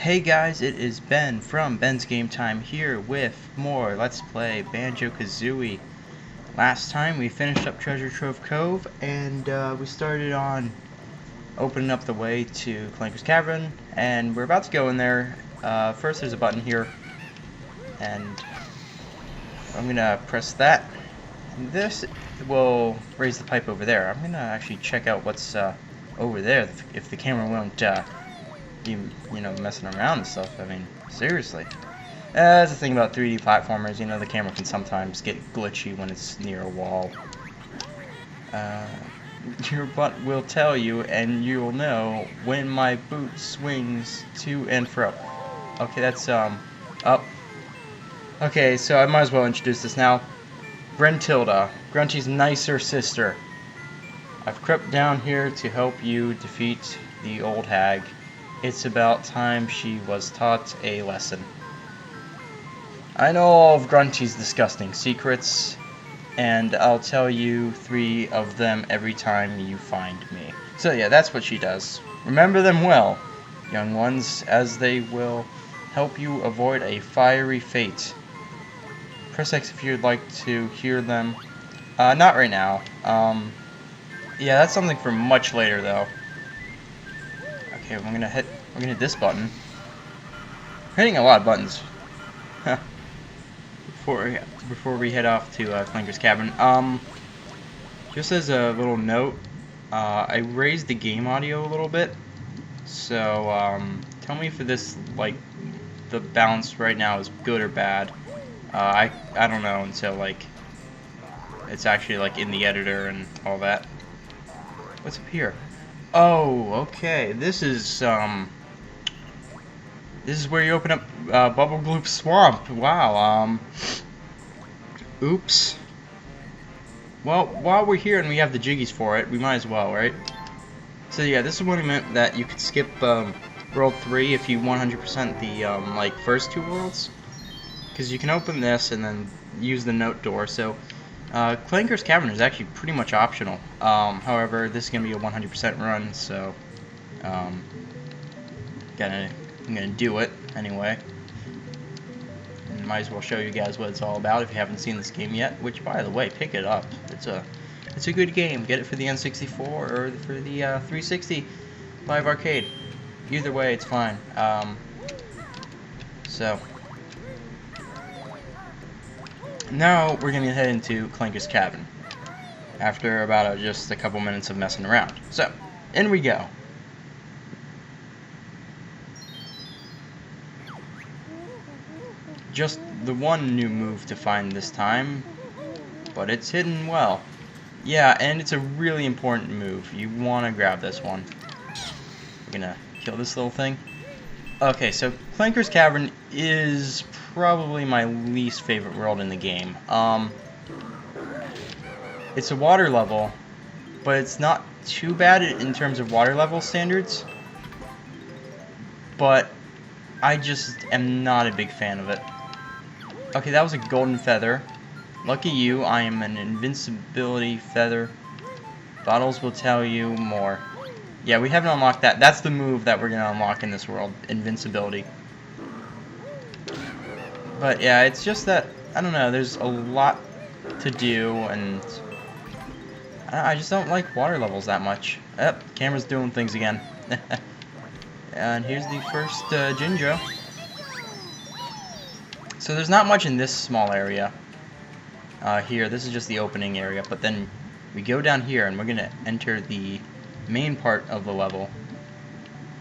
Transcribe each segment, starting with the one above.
Hey guys, it is Ben from Ben's Game Time here with more Let's Play Banjo-Kazooie. Last time we finished up Treasure Trove Cove and we started on opening up the way to Clanker's Cavern, and we're about to go in there. First there's a button here and I'm gonna press that. And this will raise the pipe over there. I'm gonna actually check out what's over there if the camera won't you know, messing around and stuff. I mean, seriously. That's the thing about 3D platformers, you know, the camera can sometimes get glitchy when it's near a wall. Your butt will tell you, and you'll know when my boot swings to and fro. Okay, that's, up. Okay, so I might as well introduce this now. Brentilda, Grunty's nicer sister. I've crept down here to help you defeat the old hag. It's about time she was taught a lesson. I know all of Grunty's disgusting secrets, and I'll tell you 3 of them every time you find me. So yeah, that's what she does. Remember them well, young ones, as they will help you avoid a fiery fate. Press X if you'd like to hear them. Not right now. Yeah, that's something for much later, though. Okay, we're gonna hit this button. We're hitting a lot of buttons. before we head off to Clanker's Cavern. Just as a little note, I raised the game audio a little bit. So tell me if this, like, the balance right now is good or bad. I don't know until like it's actually like in the editor and all that. What's up here? Oh, okay. This is where you open up Bubble Gloop Swamp. Wow. Oops. Well, while we're here and we have the jiggies for it, we might as well, right? So yeah, this is what I meant that you could skip World 3 if you 100% the like first 2 worlds, because you can open this and then use the note door. So Clanker's Cavern is actually pretty much optional. However, this is gonna be a 100% run, so I'm gonna do it anyway. And might as well show you guys what it's all about if you haven't seen this game yet. Which, by the way, pick it up. It's a good game. Get it for the N64 or for the 360 Live Arcade. Either way, it's fine. So now we're gonna head into Clanker's Cavern after about just a couple minutes of messing around. So in we go. Just the one new move to find this time, but it's hidden well. Yeah, and it's a really important move. You want to grab this one. We're gonna kill this little thing. Okay, so Clanker's Cavern is probably my least favorite world in the game. It's a water level, but it's not too bad in terms of water level standards. But I just am not a big fan of it. Okay, that was a golden feather. Lucky you, I am an invincibility feather. Bottles will tell you more. Yeah, we haven't unlocked that. That's the move that we're going to unlock in this world, invincibility. But yeah, it's just that, I don't know, there's a lot to do, and I just don't like water levels that much. Yep, camera's doing things again. And here's the first Jinjo. So there's not much in this small area. Here, this is just the opening area, but then we go down here and we're gonna enter the main part of the level.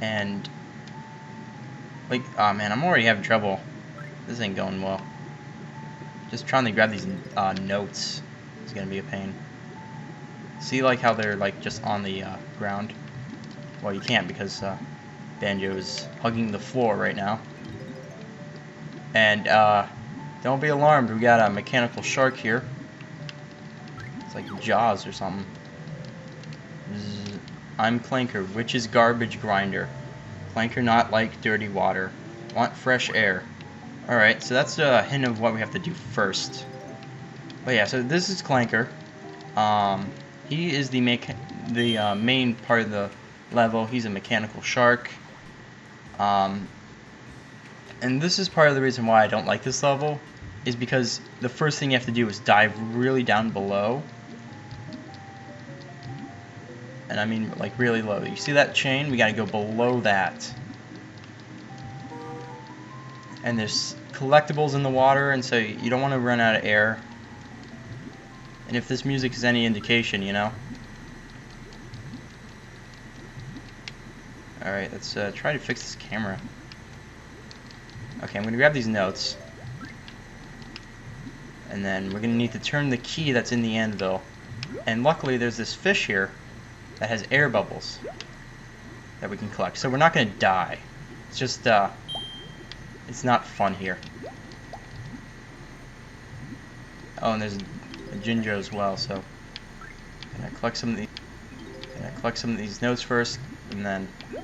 And like, oh man, I'm already having trouble. This ain't going well. Just trying to grab these notes is gonna be a pain. See, like how they're like just on the ground? Well, you can't because Banjo is hugging the floor right now. And don't be alarmed, we got a mechanical shark here. It's like Jaws or something. I'm Clanker, which is garbage grinder. Clanker not like dirty water. Want fresh air. Alright, so that's a hint of what we have to do first. But yeah, so this is Clanker. He is the main part of the level. He's a mechanical shark. And this is part of the reason why I don't like this level, is because the first thing you have to do is dive really down below. And I mean, like, really low. You see that chain? We gotta go below that. And there's collectibles in the water, and so you don't want to run out of air. And if this music is any indication, you know. Alright, let's try to fix this camera. Okay, I'm going to grab these notes. And then we're going to need to turn the key that's in the anvil. And luckily there's this fish here that has air bubbles that we can collect. So we're not going to die. It's just, it's not fun here. Oh, and there's a ginger as well, so I'm going to collect some of these notes first, and then I'm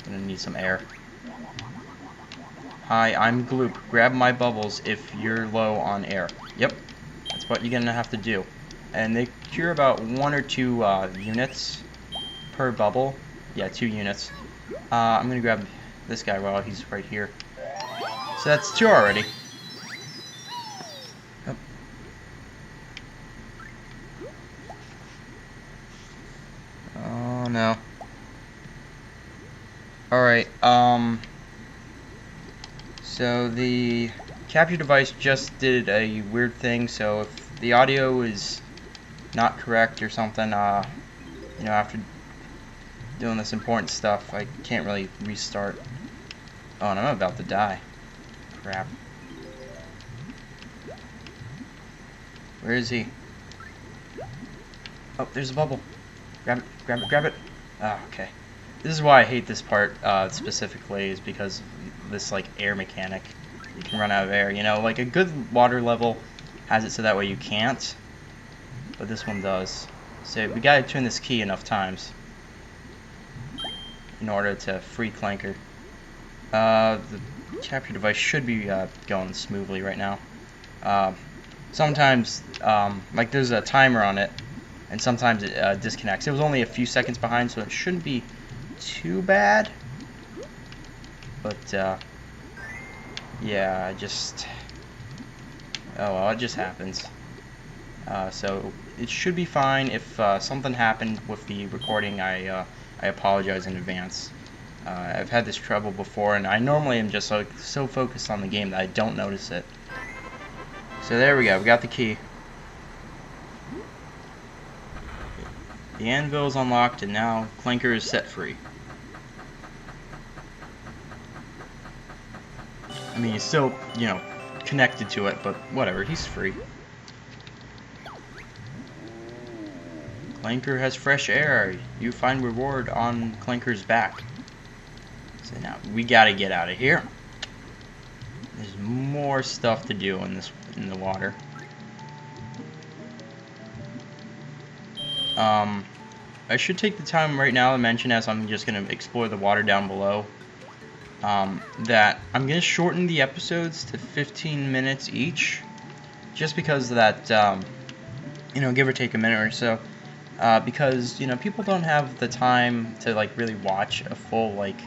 going to need some air. Hi, I'm Gloop. Grab my bubbles if you're low on air. Yep, that's what you're going to have to do. And they cure about 1 or 2 units per bubble. Yeah, 2 units. I'm going to grab this guy while he's right here. So that's 2 already. Yep. Oh no. Alright, so the capture device just did a weird thing, so if the audio is not correct or something, you know, after doing this important stuff, I can't really restart. Oh, and I'm about to die. Crap. Where is he? Oh, there's a bubble. Grab it, grab it, grab it. Oh, okay. This is why I hate this part specifically, is because this like air mechanic. You can run out of air, you know, like a good water level has it so that way you can't, but this one does. So we gotta turn this key enough times in order to free Clanker. The capture device should be going smoothly right now. Sometimes, like there's a timer on it, and sometimes it disconnects. It was only a few seconds behind, so it shouldn't be too bad. But yeah, I just, oh well, it just happens. So it should be fine. If something happened with the recording, I apologize in advance. I've had this trouble before, and I normally am just like so focused on the game that I don't notice it. So there we go, we got the key. The anvil is unlocked, and now Clanker is set free. I mean, he's still, you know, connected to it, but whatever, he's free. Clanker has fresh air. You find reward on Clanker's back. So now we gotta get out of here. There's more stuff to do in the water. I should take the time right now to mention, as I'm just gonna explore the water down below, that I'm gonna shorten the episodes to 15 minutes each, just because of that, you know, give or take a minute or so. Because, you know, people don't have the time to like really watch a full like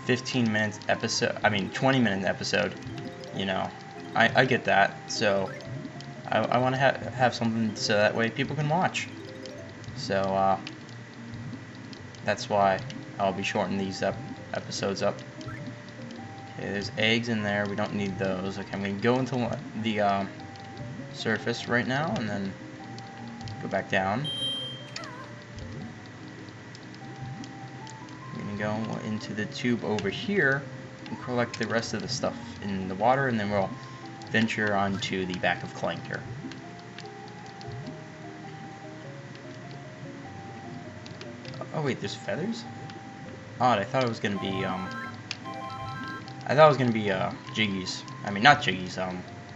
15 minutes episode, I mean 20-minute episode, you know. I get that, so I want to have something so that way people can watch. So that's why I'll be shortening these episodes up. Okay, there's eggs in there, we don't need those. Okay, I'm going to go into the surface right now and then go back down. I'm going to go into the tube over here and collect the rest of the stuff in the water, and then we'll venture onto the back of Clanker. Oh wait, there's feathers? Odd, I thought it was gonna be jiggies. I mean, not jiggies,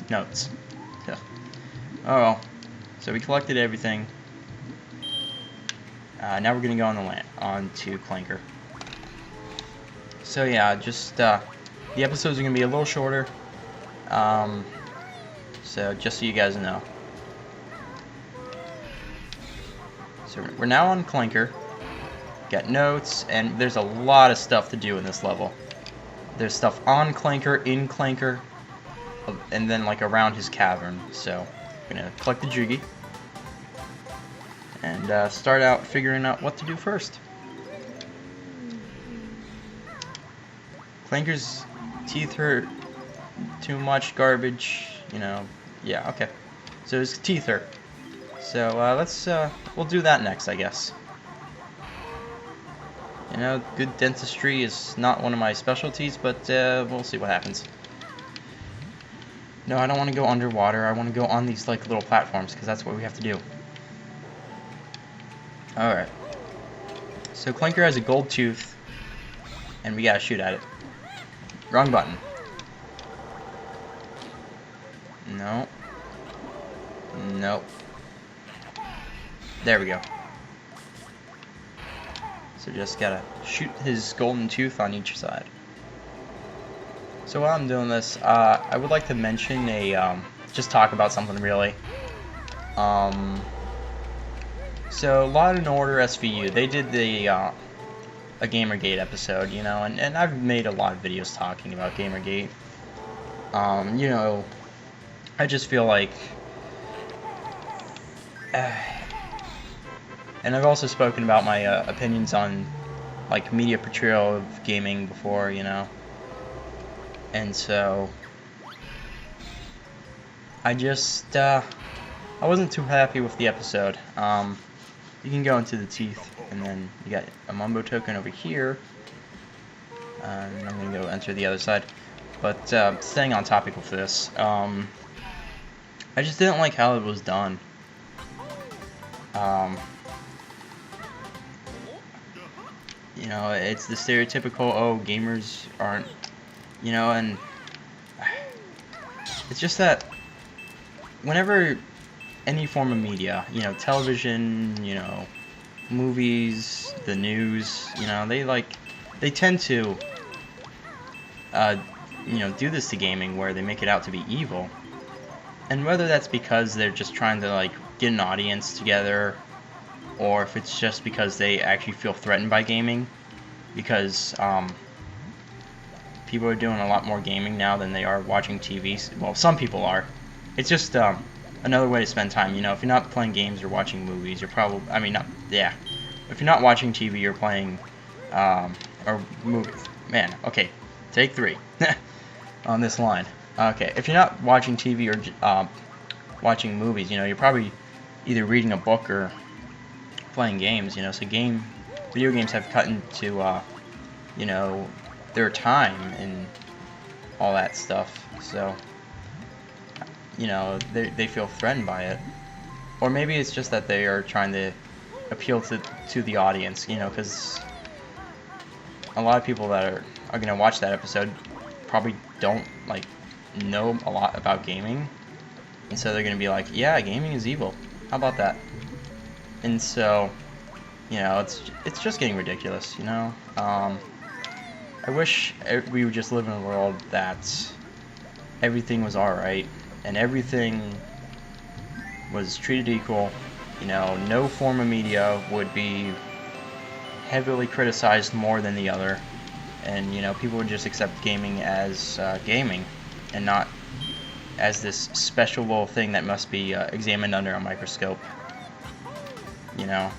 notes. Yeah. Oh well. So we collected everything. Now we're gonna go on the land, onto Clanker. So yeah, just the episodes are gonna be a little shorter. So just so you guys know. So we're now on Clanker. Got notes, and there's a lot of stuff to do in this level. There's stuff on Clanker, in Clanker, and then like around his cavern. So I'm gonna collect the Jiggy and start out figuring out what to do first. Clanker's teeth hurt too much, garbage, you know. Yeah, okay. So his teeth hurt. So we'll do that next, I guess. You know, good dentistry is not one of my specialties, but we'll see what happens. No, I don't want to go underwater. I want to go on these like little platforms because that's what we have to do. Alright. So Clanker has a gold tooth, and we gotta shoot at it. Wrong button. No. Nope. There we go. So just gotta shoot his golden tooth on each side. So while I'm doing this, I would like to mention just talk about something really. So Law and Order SVU, they did a Gamergate episode, you know, and I've made a lot of videos talking about Gamergate. You know, I just feel like, and I've also spoken about my opinions on like media portrayal of gaming before, you know, and so I just I wasn't too happy with the episode. You can go into the teeth, and then you got a Mumbo token over here. And I'm gonna go enter the other side. But staying on topic with this, I just didn't like how it was done. You know, it's the stereotypical, oh, gamers aren't, you know, and it's just that whenever any form of media, you know, television, you know, movies, the news, you know, they tend to, you know, do this to gaming where they make it out to be evil. And whether that's because they're just trying to, like, get an audience together, or if it's just because they actually feel threatened by gaming, because people are doing a lot more gaming now than they are watching TV. Well, some people are. It's just another way to spend time. You know, if you're not playing games or watching movies, you're probably, I mean, not, yeah. If you're not watching TV, you're playing, or movies. Man, okay, take 3 on this line. Okay, if you're not watching TV or watching movies, you know, you're probably either reading a book or playing games, you know, so video games have cut into, you know, their time and all that stuff, so, you know, they feel threatened by it. Or maybe it's just that they are trying to appeal to the audience, you know, because a lot of people that are going to watch that episode probably don't, like, know a lot about gaming, and so they're going to be like, yeah, gaming is evil, how about that? And so, you know, it's just getting ridiculous, you know. I wish we would just live in a world that everything was alright, and everything was treated equal, you know, no form of media would be heavily criticized more than the other, and, you know, people would just accept gaming as gaming, and not as this special little thing that must be examined under a microscope, you know.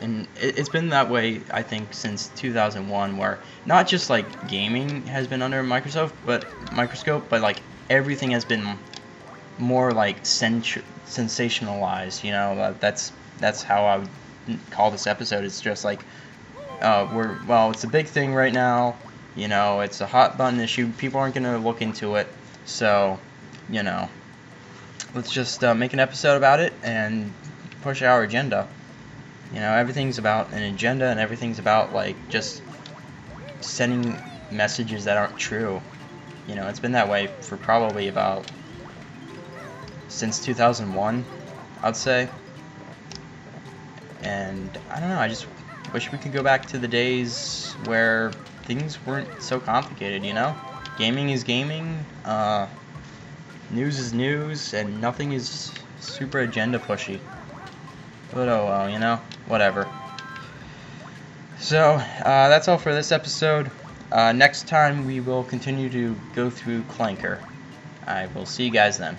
And it's been that way, I think, since 2001, where not just like gaming has been under a microscope, but like everything has been more like sensationalized. You know, that's how I would call this episode. It's just like it's a big thing right now. You know, it's a hot button issue. People aren't gonna look into it, so you know, let's just make an episode about it and push our agenda. You know, everything's about an agenda, and everything's about, like, just sending messages that aren't true. You know, it's been that way for probably since 2001, I'd say. And, I don't know, I just wish we could go back to the days where things weren't so complicated, you know? Gaming is gaming, news is news, and nothing is super agenda pushy. But oh well, you know, whatever. So, that's all for this episode. Next time we will continue to go through Clanker. I will see you guys then.